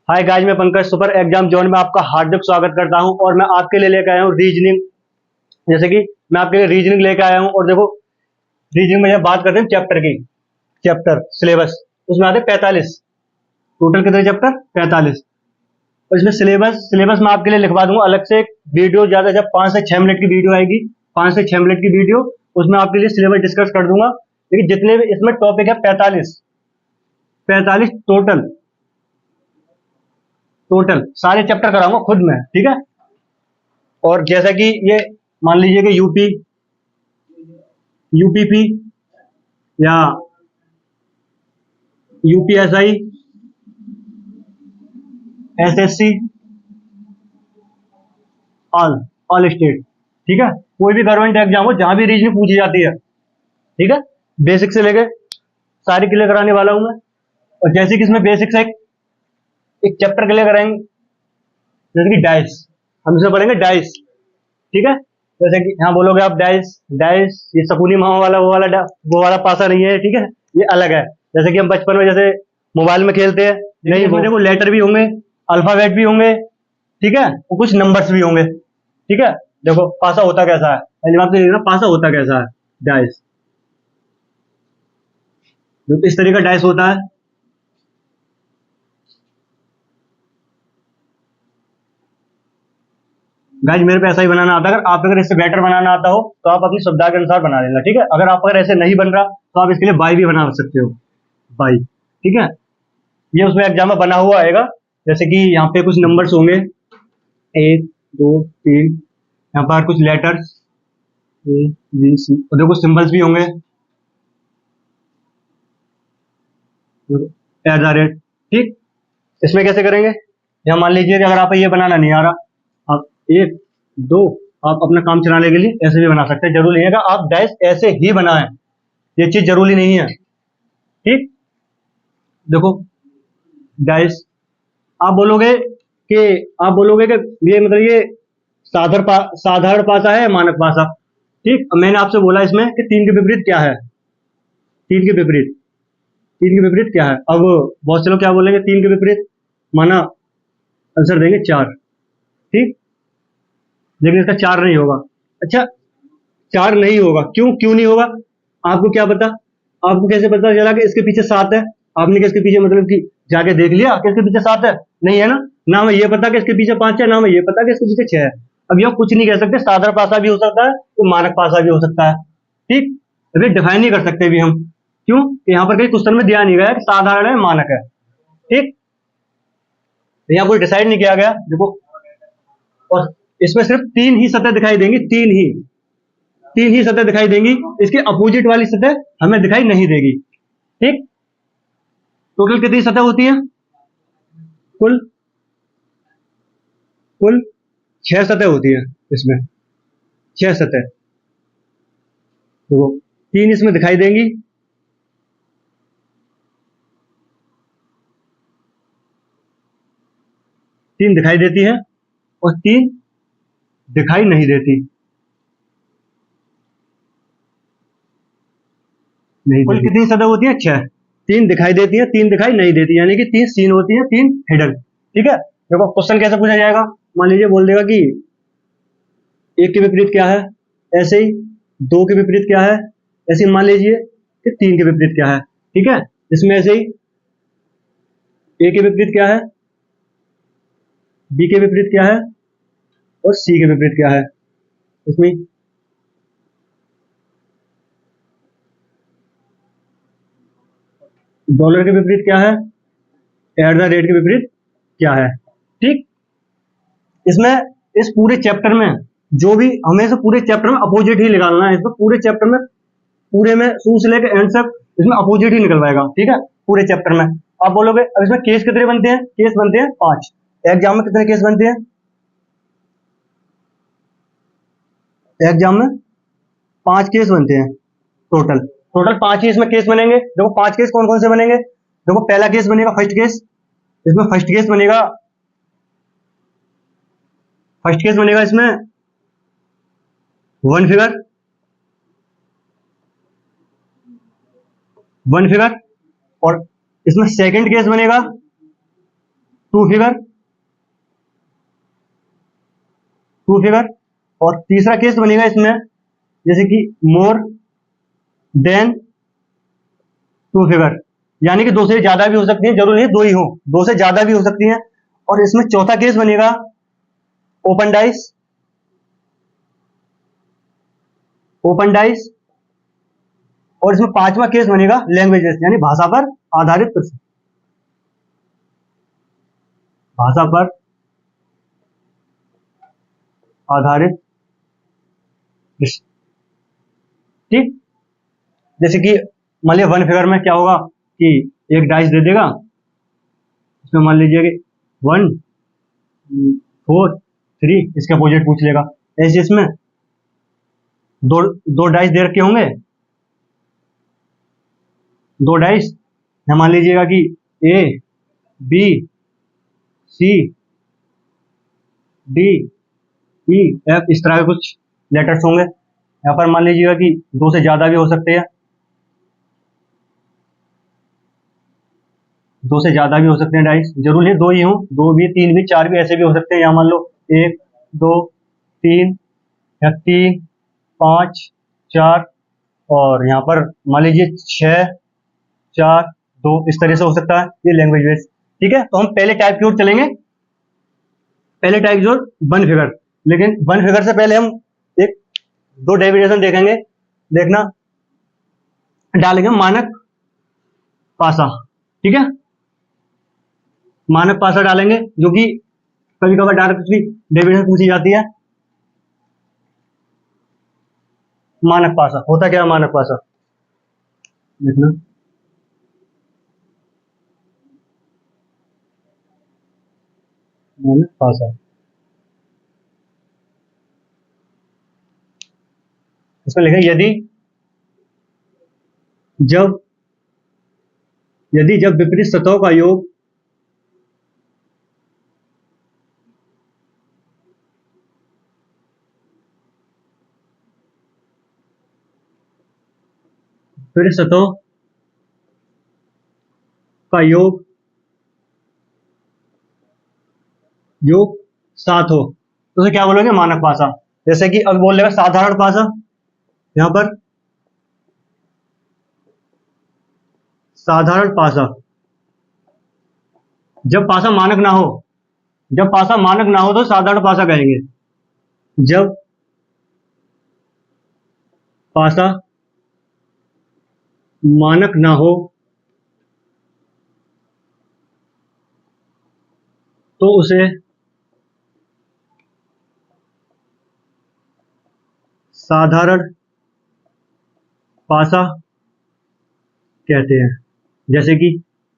Hi guys, मैं Pankaj super exam zone में आपका हार्दिक स्वागत करता हूं और मैं आपके लिए लेकर आया हूं रीजनिंग। जैसे कि मैं आपके लिए रीजनिंग लेकर आया हूं और देखो, रीजनिंग में जब बात करते हैं चैप्टर की, चैप्टर सिलेबस उसमें आते हैं 45। टोटल कितने चैप्टर? 45। और इसमें सिलेबस सिलेबस मैं आपके लिए लिखवा दूंगा अलग से एक वीडियो, ज्यादा जब 5 से 6 मिनट की वीडियो आएगी, 5 से 6 मिनट की वीडियो, उसमें आपके लिए सिलेबस डिस्कस कर दूंगा। लेकिन जितने भी इसमें टॉपिक है 45, 45 टोटल, टोटल सारे चैप्टर कराऊंगा खुद में, ठीक है। और जैसा कि ये मान लीजिए कि यूपी, यूपीपी या UPSI, SSC, all all state, ठीक है। कोई भी गवर्नमेंट एग्जाम हो जहां भी रीजनिंग पूछी जाती है, ठीक है, बेसिक से लेके सारी क्लियर कराने वाला हूं मैं। और जैसे कि इसमें बेसिक से एक चैप्टर क्लियर कराएंगे, जैसे कि डाइस, हम इसमें पढ़ेंगे डाइस, ठीक है। जैसे कि यहाँ बोलोगे आप डाइस, डाइस ये शकुनी मामा वाला वो वाला पासा नहीं है, ठीक है, ये अलग है। जैसे कि हम बचपन में जैसे मोबाइल में खेलते हैं, नहीं वो देखो लेटर भी होंगे, अल्फाबेट भी होंगे, ठीक है, और कुछ नंबर्स भी होंगे, ठीक है। देखो पासा होता कैसा है, पहली बात तो ये ना, पासा होता कैसा है, डाइस, जो इस तरह का डाइस होता है। गाइस मेरे पे ऐसा ही बनाना आता है, अगर आप अगर इससे बेटर बनाना आता हो तो आप अपनी सुविधा के अनुसार बना लेना, ठीक है। अगर आप अगर ऐसे नहीं बन रहा तो आप इसके लिए बाई भी बना सकते हो, बाई, ठीक है। ये उसमें एग्जाम में बना हुआ आएगा। जैसे कि यहाँ पे कुछ नंबर्स होंगे, 1 2 3, यहाँ पर कुछ लेटर्स ए बी सी, और देखो सिंबल्स भी होंगे, एट द रेट, ठीक। इसमें कैसे करेंगे? यहाँ मान लीजिए कि अगर आप ये बनाना नहीं आ रहा, आप 1 2, आप अपना काम चलाने के लिए ऐसे भी बना सकते हैं, जरूरी नहीं है कि आप डैश ऐसे ही बनाएं, ये चीज जरूरी नहीं है, ठीक। देखो डैश, आप बोलोगे कि आप बोलोगे कि ये मतलब ये साधारण पासा है या मानक पासा, ठीक। अब मैंने आपसे बोला इसमें कि तीन के विपरीत क्या है, तीन के विपरीत, तीन के विपरीत क्या है। अब बहुत से लोग क्या बोलेंगे, तीन के विपरीत माना आंसर देंगे 4, ठीक, लेकिन इसका 4 नहीं होगा। अच्छा, 4 नहीं होगा, क्यों क्यों नहीं होगा? आपको क्या पता, आपको कैसे पता चला कि इसके पीछे 7 है? आपने किसके पीछे मतलब कि जाके देख लिया कि इसके पीछे 7 है? नहीं है ना। ना हमें ये पता कि इसके पीछे 5 है, ना हमें ये पता कि इसके पीछे 6 है। अब यह कुछ नहीं कह सकते, साधारण पासा भी हो सकता है तो मानक पासा भी हो सकता है, ठीक। अभी डिफाइन नहीं कर सकते भी हम, क्यों? यहाँ पर कहीं क्वेश्चन में दिया नहीं गया कि साधारण है मानक है, ठीक। यहाँ कोई डिसाइड नहीं किया गया, देखो। और इसमें सिर्फ 3 ही सतह दिखाई देंगी, 3 ही सतह दिखाई देंगी, इसके अपोजिट वाली सतह हमें दिखाई नहीं देगी, ठीक। टोटल कितनी सतह होती है? कुल कुल 6 सतह होती है इसमें, 6 सतह। तो 3 इसमें दिखाई देंगी, 3 दिखाई देती है और 3 दिखाई नहीं देती, नहीं कुल कितनी सतह होती है? 6। 3 दिखाई देती है, 3 दिखाई नहीं देती, यानी कि 3 सीन होती है, 3 हिडन, ठीक है। देखो क्वेश्चन कैसे पूछा जाएगा, मान लीजिए बोल देगा कि 1 के विपरीत क्या है, ऐसे ही 2 के विपरीत क्या है, ऐसे ही मान लीजिए कि 3 के विपरीत क्या है, ठीक है। इसमें ऐसे ही ए के विपरीत क्या है, बी के विपरीत क्या है और सी के विपरीत क्या है। इसमें डॉलर के विपरीत क्या है, एट द रेट के विपरीत क्या है, ठीक। इसमें इस पूरे चैप्टर में जो भी हमें से पूरे चैप्टर में अपोजिट ही निकालना है, इसमें पूरे चैप्टर में, पूरे में शुरू से लेकर एंड तक इसमें अपोजिट ही निकलवाएगा, ठीक है, पूरे चैप्टर में। आप बोलोगे अब इसमें केस कितने बनते हैं? केस बनते हैं 5। एग्जाम में कितने केस बनते हैं? एग्जाम में 5 केस बनते हैं टोटल, टोटल 5 ही इसमें केस बनेंगे। देखो 5 केस कौन कौन से बनेंगे, देखो पहला केस बनेगा फर्स्ट केस, इसमें फर्स्ट केस बनेगा इसमें वन फिगर, वन फिगर। और इसमें सेकंड केस बनेगा टू फिगर, टू फिगर। और तीसरा केस बनेगा इसमें जैसे कि मोर देन टू फिगर, यानी कि दो से ज्यादा भी हो सकती है, जरूरी नहीं दो ही हो, दो से ज्यादा भी हो सकती है। और इसमें चौथा केस बनेगा ओपन डाइस, ओपन डाइस। और इसमें पांचवा केस बनेगा लैंग्वेजेस, यानी भाषा पर आधारित प्रश्न, भाषा पर आधारित प्रश्न। ठीक, जैसे कि मान लीजिए वन फिगर में क्या होगा कि एक डाइस दे देगा, इसमें मान लीजिए कि 1 4 3, इसके अपोजिट पूछ लेगा। ऐसे इसमें दो दो डाइस दे रखे होंगे, दो डाइस, मान लीजिएगा कि A B C D E F, इस तरह के कुछ लेटर्स होंगे। यहाँ पर मान लीजिएगा कि दो से ज्यादा भी हो सकते हैं, दो से ज्यादा भी हो सकते हैं डाइस, जरूर नहीं दो ही हो, दो भी, तीन भी, चार भी, ऐसे भी हो सकते हैं। यहाँ मान लो 1 2 3 या 3 5 4, और यहाँ पर मान लीजिए 6 4 2, इस तरह से हो सकता है। ये लैंग्वेज बेस। ठीक है, तो हम पहले टाइप की ओर चलेंगे, पहले टाइप की ओर वन फिगर। लेकिन वन फिगर से पहले हम एक दो डेविएशन देखेंगे, देखना, डालेंगे मानक पासा। ठीक है, मानक पासा डालेंगे, जो कि कभी कभार डायरेक्ट भी डेविएशन पूछी जाती है। मानक पासा होता क्या है? मानक पासा देखना, मानक पासा, इसमें लिखें जब जब विपरीत सतहों का योग विपरीत सतहों का योग सात हो, तो उसे क्या बोलोगे? मानक पासा। जैसे कि अब बोल लेगा साधारण पासा, यहां पर साधारण पासा, जब पासा मानक ना हो, जब पासा मानक ना हो तो साधारण पासा कहेंगे। जब पासा मानक ना हो तो उसे साधारण पासा कहते हैं। जैसे कि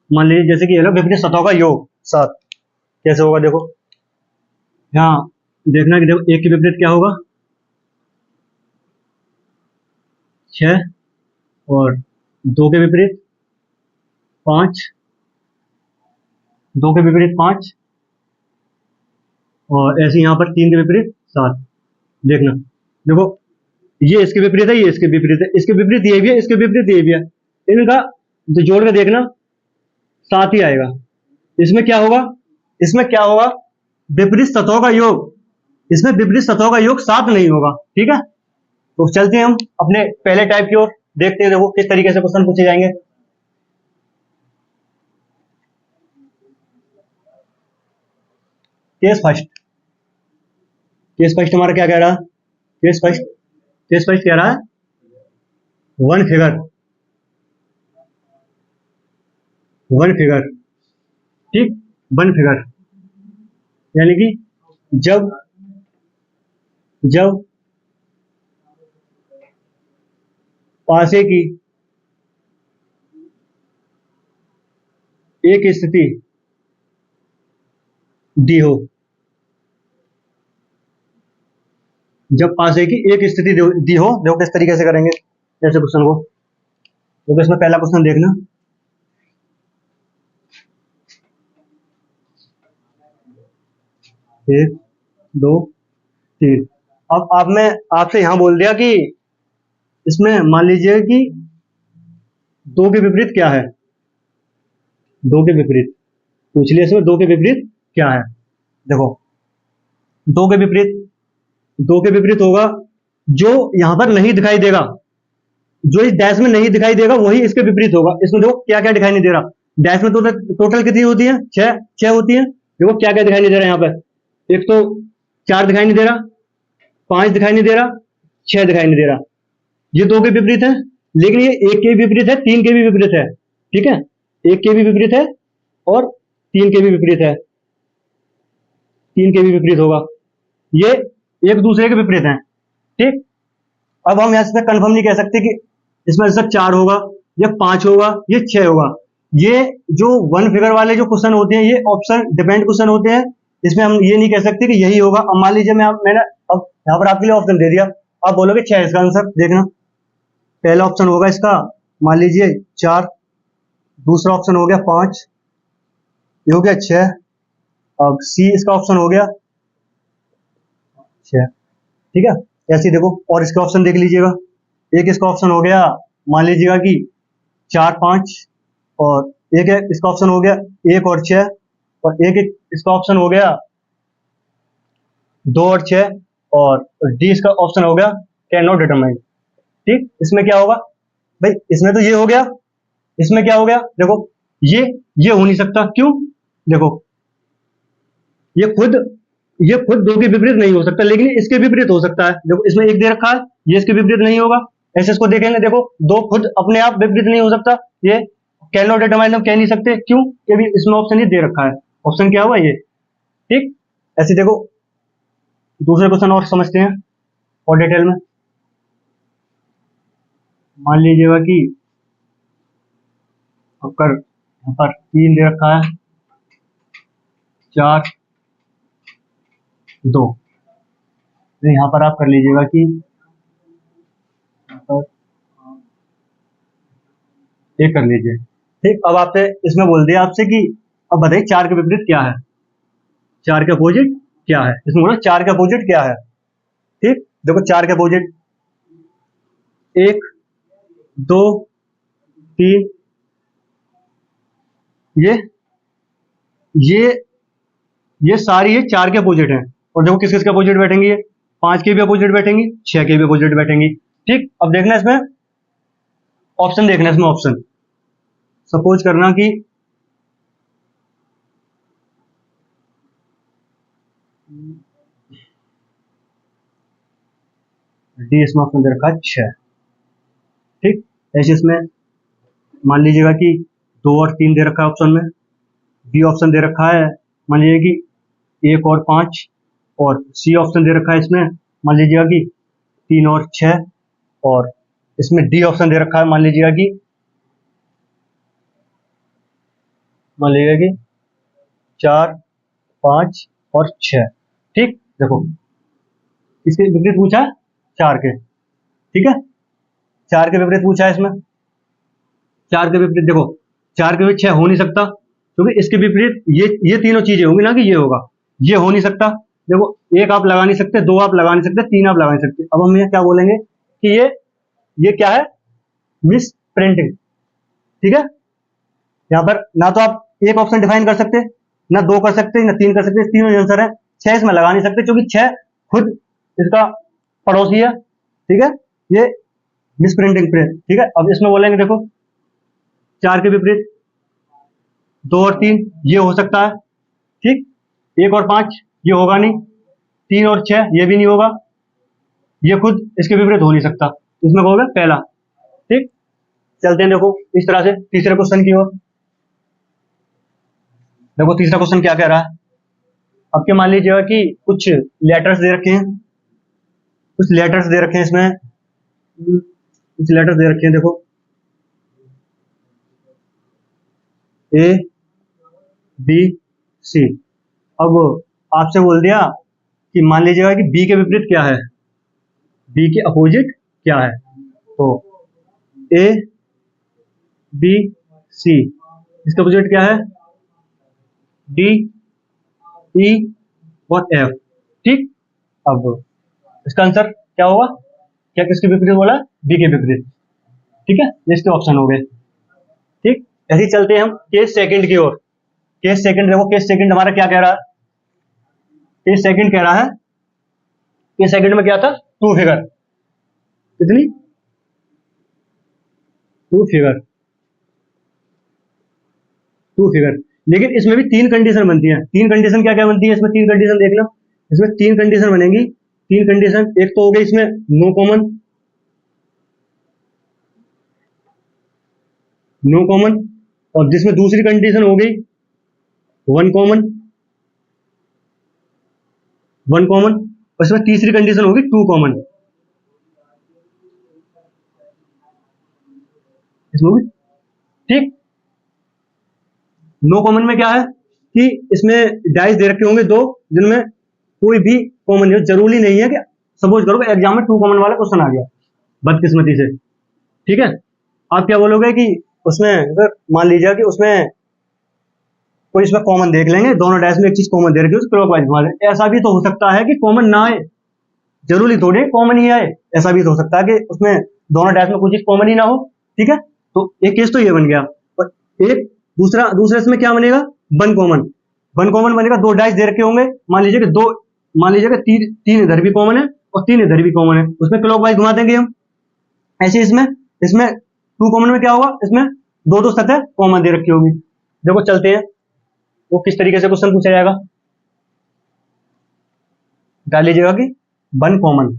मान लीजिए, जैसे कि विपरीत सतहों का योग 7, कैसे होगा देखो, यहाँ देखना कि देखो, एक के विपरीत क्या होगा? 6, और दो के विपरीत 5, दो के विपरीत 5, और ऐसे यहाँ पर 3 के विपरीत 7। देखना, देखो, ये इसके विपरीत है, ये इसके विपरीत है, इसके विपरीत ये भी है, इसके विपरीत ये भी है। इनका जो जोड़ के देखना 7 ही आएगा। इसमें क्या होगा? इसमें क्या होगा? विपरीत सतहों का योग, इसमें विपरीत सतहों का योग 7 नहीं होगा। ठीक है, तो चलते हैं हम अपने पहले टाइप की ओर, देखते हैं देखो किस तरीके से क्वेश्चन पूछे जाएंगे। केस फर्स्ट, केस फर्स्ट हमारा क्या कह रहा है? केस फर्स्ट कह रहा है वन फिगर, वन फिगर। ठीक, वन फिगर, यानी कि जब जब पासे की एक स्थिति दी हो, जब पासे की एक स्थिति दी हो, देखो किस तरीके से करेंगे ऐसे क्वेश्चन को। तो इसमें पहला क्वेश्चन देखना, एक दो तीन। अब आप मैं आपसे यहां बोल दिया कि इसमें मान लीजिए कि दो के विपरीत क्या है? दो के विपरीत पूछ लिया इसमें, दो के विपरीत क्या है। देखो, दो के विपरीत, दो के विपरीत होगा जो यहां पर नहीं दिखाई देगा, जो इस डैश में नहीं दिखाई देगा वही इसके विपरीत होगा। इसमें देखो क्या क्या दिखाई नहीं दे रहा, डैश में टोटल कितनी होती है, छह, छह होती है। देखो क्या क्या दिखाई नहीं दे रहा यहाँ पर, एक तो चार दिखाई नहीं दे रहा, पांच दिखाई नहीं दे रहा, छह दिखाई नहीं दे रहा। ये दो के विपरीत है, लेकिन ये एक के भी विपरीत है, तीन के भी विपरीत है। ठीक है, एक के भी विपरीत है और तीन के भी विपरीत है, तीन के भी विपरीत होगा। ये एक दूसरे के विपरीत है। ठीक, अब हम यहां से कंफर्म नहीं कह सकते कि इसमें से चार होगा या पांच होगा या छह होगा। ये जो वन फिगर वाले जो क्वेश्चन होते हैं ये ऑप्शन डिपेंड क्वेश्चन होते हैं, इसमें हम ये नहीं कह सकते कि यही होगा। अब मान लीजिए मैंने अब यहाँ पर आपके लिए ऑप्शन दे दिया, आप बोलोगे छह इसका आंसर। देखना, पहला ऑप्शन होगा इसका मान लीजिए चार, दूसरा ऑप्शन हो गया पांच, ये हो गया छह, अब सी इसका ऑप्शन हो गया छह। ठीक है, ऐसे ही देखो और इसका ऑप्शन देख लीजिएगा, एक इसका ऑप्शन हो गया मान लीजिएगा कि चार पांच, और एक इसका ऑप्शन हो गया एक और छह, और एक इसका ऑप्शन हो गया दो और छह, और डी इसका ऑप्शन हो गया कैन नॉट डिटरमाइन। ठीक, इसमें क्या होगा भाई, इसमें तो ये हो गया, इसमें क्या हो गया, देखो ये हो नहीं सकता। क्यों, देखो ये खुद दो के विपरीत नहीं हो सकता, लेकिन इसके विपरीत हो सकता है। देखो इसमें एक दे रखा है, ये इसके विपरीत नहीं होगा। ऐसे इसको देखेंगे, देखो दो खुद अपने आप विपरीत नहीं हो सकता, ये कैन नॉट डिटरमाइन हम कह नहीं सकते। क्यों, क्योंकि इसमें ऑप्शन ही दे रखा है, ऑप्शन क्या हुआ ये। ठीक, ऐसे देखो दूसरे क्वेश्चन और समझते हैं और डिटेल में। मान लीजिएगा कि अगर यहाँ पर तीन दे रखा है, चार दो, तो यहाँ पर आप कर लीजिएगा कि एक कर लीजिए। ठीक, अब आपसे इसमें बोल दिया आपसे कि अब बताइए चार के विपरीत क्या है, चार के अपोजिट क्या है। इसमें बोला चार के अपोजिट क्या है। ठीक, देखो चार के अपोजिट एक, दो, तीन, ये ये ये सारी ये चार के अपोजिट हैं। और देखो किस किस के अपोजिट बैठेंगी, ये पांच के भी अपोजिट बैठेंगी, छह के भी अपोजिट बैठेंगी। ठीक, अब देखना इसमें ऑप्शन, देखना इसमें ऑप्शन। सपोज करना कि डी इसमें ऑप्शन दे रखा है छह। ठीक, ऐसे इसमें मान लीजिएगा कि दो और तीन दे रखा है ऑप्शन में, बी ऑप्शन दे रखा है मान लीजिए कि एक और पांच, और सी ऑप्शन दे रखा है इसमें मान लीजिएगा कि तीन और छह, और इसमें डी ऑप्शन दे रखा है मान लीजिएगा कि चार, पांच और छह। ठीक, देखो इसके विपरीत पूछा है चार के। ठीक है, चार के विपरीत पूछा है इसमें, चार के विपरीत देखो, चार के विपरीत छह हो नहीं सकता, क्योंकि इसके विपरीत ये तीनों चीजें होंगी ना, कि ये होगा, ये हो नहीं सकता। देखो एक आप लगा नहीं सकते, दो आप लगा नहीं सकते, तीन आप लगा नहीं सकते। अब हम ये क्या बोलेंगे कि ये क्या है, मिस प्रिंटिंग। ठीक है, यहाँ पर ना तो आप एक ऑप्शन डिफाइन कर सकते, ना दो कर सकते, ना तीन कर सकते, तीनों आंसर है। छह इसमें लगा नहीं सकते क्योंकि छह खुद इसका पड़ोसी है। ठीक है, ये मिस प्रिंटिंग प्रिंट। ठीक है, अब इसमें बोलेंगे देखो चार के विपरीत दो और तीन ये हो सकता है। ठीक, एक और पांच ये होगा नहीं, तीन और छह ये भी नहीं होगा, ये खुद इसके विपरीत हो नहीं सकता। इसमें कहोगे पहला। ठीक, चलते हैं देखो इस तरह से तीसरे क्वेश्चन की ओर। देखो तीसरा क्वेश्चन क्या कह रहा है। अब क्या मान लीजिएगा कि कुछ लेटर्स दे रखे हैं, कुछ लेटर्स दे रखे हैं इसमें, कुछ लेटर्स दे रखे हैं। देखो ए बी सी। अब आपसे बोल दिया कि मान लीजिएगा कि बी के विपरीत क्या है, बी के अपोजिट क्या है। तो ए बी सी, इसका अपोजिट क्या है, डी ई और एफ। ठीक, अब इसका आंसर क्या होगा, क्या किसके विपरीत बोला, बी के विपरीत। ठीक है, ये इसके ऑप्शन हो गए। ठीक, ऐसे ही चलते हैं हम केस सेकंड की ओर। केस सेकंड देखो, केस सेकंड हमारा क्या कह रहा है, केस सेकंड कह रहा है, केस सेकंड में क्या था, टू फिगर, कितनी, टू फिगर, टू फिगर। लेकिन इसमें भी तीन कंडीशन बनती है, तीन कंडीशन क्या क्या बनती है इसमें, तीन कंडीशन देख लो, इसमें तीन कंडीशन बनेंगी, तीन कंडीशन। एक तो हो गई इसमें नो कॉमन, नो कॉमन, और जिसमें दूसरी कंडीशन हो गई वन कॉमन, वन कॉमन, और इसमें तीसरी कंडीशन होगी टू कॉमन, इसमें भी, ठीक। नो कॉमन में क्या है कि इसमें डाइस दे रखे होंगे दो, जिनमें कोई भी कॉमन नहीं, जरूरी नहीं है कि सपोज करो एग्जाम में टू कॉमन वाला क्वेश्चन आ गया बदकिस्मती से, ठीक है। आप क्या बोलोगे कि उसमें अगर मान लीजिए कि उसमें कोई इसमें कॉमन देख लेंगे, दोनों डैश में एक चीज कॉमन दे रखी है, उसको क्लॉकवाइज घुमा दें। ऐसा भी तो हो सकता है कि कॉमन ना आए, जरूरी थोड़ी कॉमन ही आए, ऐसा भी तो हो सकता है कि उसमें दोनों डैश में कुछ चीज कॉमन ही ना हो, ठीक है। तो एक केस तो ये बन गया, और एक दूसरा, दूसरे इसमें क्या बनेगा, वन कॉमन, वन कॉमन बनेगा, दो डैश दे रखे होंगे, मान लीजिए कि दो, मान लीजिए कि तीन, तीन इधर भी कॉमन है और तीन इधर भी कॉमन है, उसमें क्लॉकवाइज घुमा देंगे हम। ऐसे इसमें, इसमें टू कॉमन में क्या होगा, इसमें दो दो सतह कॉमन दे रखी होगी। देखो चलते हैं वो किस तरीके से क्वेश्चन पूछा जाएगा, डाल लीजिएगा कि वन कॉमन,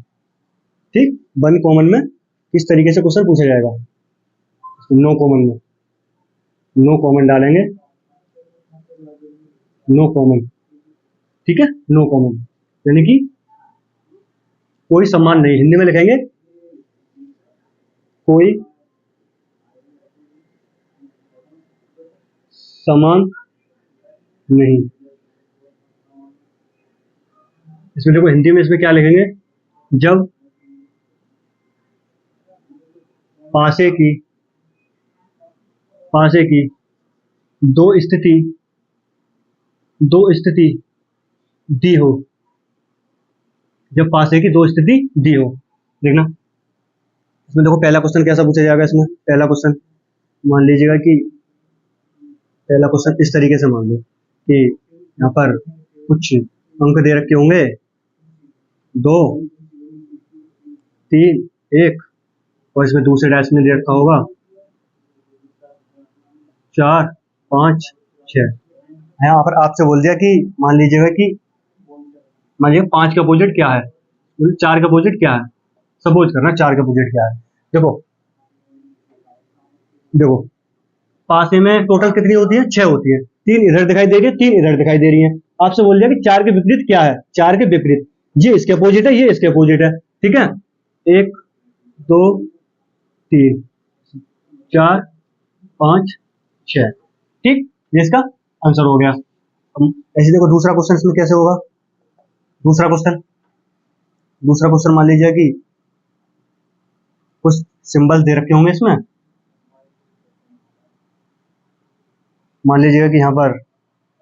ठीक, वन कॉमन में किस तरीके से क्वेश्चन पूछा जाएगा, नो कॉमन में, नो कॉमन डालेंगे, नो कॉमन, ठीक है, नो कॉमन यानी कि कोई समान नहीं, हिंदी में लिखेंगे कोई समान नहीं। इसमें देखो हिंदी में इसमें क्या लिखेंगे, जब पासे की, पासे की दो स्थिति, दो स्थिति दी हो, जब पासे की दो स्थिति दी हो, देखना इसमें देखो पहला क्वेश्चन कैसा पूछा जाएगा, इसमें पहला क्वेश्चन मान लीजिएगा कि पहला क्वेश्चन इस तरीके से मान लो कि यहाँ पर कुछ अंक दे रखे होंगे, दो, तीन, एक, और इसमें दूसरे डैश में दे रखा होगा चार, पांच, छह। यहाँ पर आपसे बोल दिया कि मान लीजिएगा कि मान लीजिए पांच का अपोजिट क्या है, चार का अपोजिट क्या है, सपोज करना चार का अपोजिट क्या है। देखो देखो पासे में टोटल कितनी होती है, छह होती है, तीन इधर दिखाई दे रही है, तीन इधर दिखाई दे रही है। आपसे बोल दिया कि चार के विपरीत क्या है, चार के विपरीत ये इसके अपोजिट है, ये इसके अपोजिट है, ठीक है। एक, दो, तीन, चार, पांच, छह, ठीक, ये इसका आंसर हो गया। ऐसे देखो दूसरा क्वेश्चन इसमें कैसे होगा, दूसरा क्वेश्चन, दूसरा क्वेश्चन मान लीजिए कि कुछ सिंबल दे रखे होंगे इसमें, मान लीजिएगा कि यहाँ पर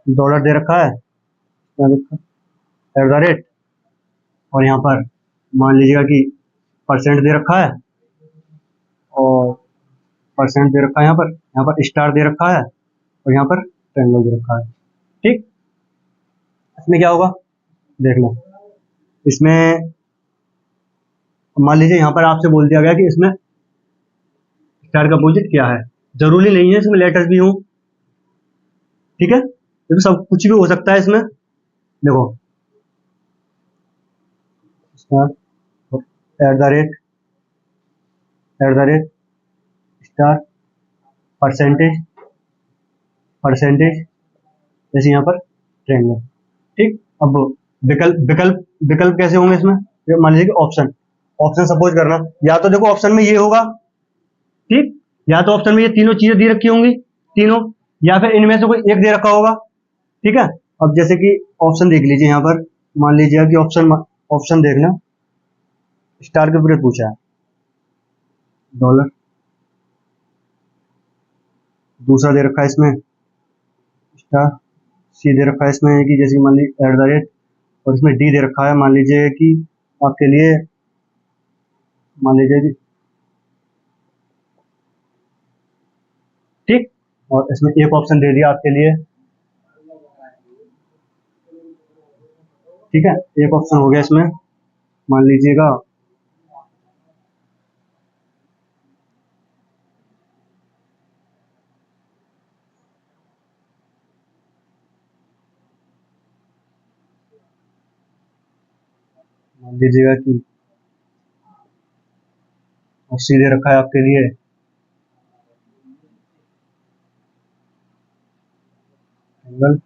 डॉलर दे रखा है, एट द रेट, और यहाँ पर मान लीजिएगा कि परसेंट दे रखा है, और परसेंट दे रखा है यहाँ पर स्टार दे रखा है, और यहाँ पर ट्रायंगल दे रखा है, ठीक। इसमें क्या होगा देख लो, इसमें मान लीजिए यहाँ पर आपसे बोल दिया गया कि इसमें स्टार का अपोजिट क्या है, जरूरी नहीं है इसमें लेटर्स भी हों, ठीक है, तो सब कुछ भी हो सकता है इसमें। देखो star, at the rate, at the rate, star, percentage, percentage, जैसे यहाँ पर ट्रायंगल, ठीक। अब विकल्प, विकल्प, विकल्प कैसे होंगे इसमें, मान लीजिए कि ऑप्शन, ऑप्शन सपोज करना, या तो देखो ऑप्शन में ये होगा, ठीक, या तो ऑप्शन में ये तीनों चीजें दी रखी होंगी, तीनों, या फिर इनमें से कोई एक दे रखा होगा, ठीक है। अब जैसे कि ऑप्शन देख लीजिए, यहाँ पर मान लीजिए कि ऑप्शन, ऑप्शन देखना, स्टार के विपरीत पूछा है डॉलर, दूसरा दे रखा है इसमें स्टार, सी दे रखा है इसमें कि जैसे मान लीजिए एट द रेट, और इसमें डी दे रखा है, मान लीजिए कि आपके लिए, मान लीजिए कि, ठीक, और इसमें एक ऑप्शन दे दिया आपके लिए ठीक है, एक ऑप्शन हो गया इसमें। मान लीजिएगा मान लीजिएगा कि और सीधे रखा है आपके लिए एंगल,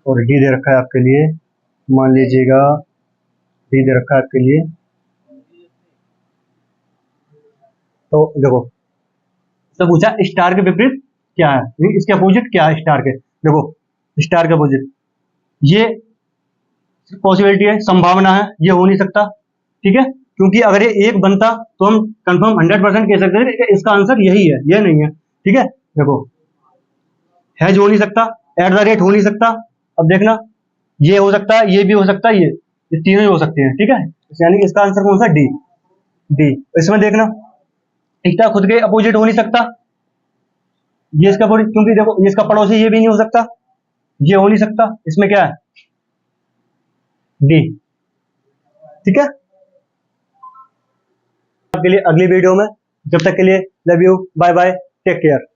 और डी दे रखा है आपके लिए, मान लीजिएगा डी दे रखा है आपके लिए। तो देखो, तो पूछा स्टार के विपरीत क्या है, इसके अपोजिट क्या है स्टार के। देखो, स्टार के अपोजिट ये पॉसिबिलिटी है, संभावना है, ये हो नहीं सकता। ठीक है, क्योंकि अगर ये एक बनता तो हम कंफर्म 100% कह सकते थे कि इसका आंसर यही है, ये नहीं है। ठीक है, देखो, हैज हो नहीं सकता, एट द रेट हो नहीं सकता। अब देखना, ये हो सकता है, ये भी हो सकता है, ये तीनों ही हो सकते हैं। ठीक है, यानी कि इसका आंसर कौन सा, डी। डी। इसमें देखना, इसका खुद के अपोजिट हो नहीं सकता, ये इसका क्योंकि देखो ये इसका पड़ोसी, ये भी नहीं हो सकता, ये हो नहीं सकता। इसमें क्या है, डी। ठीक है, आपके लिए अगली वीडियो में, जब तक के लिए love you, bye bye, take care.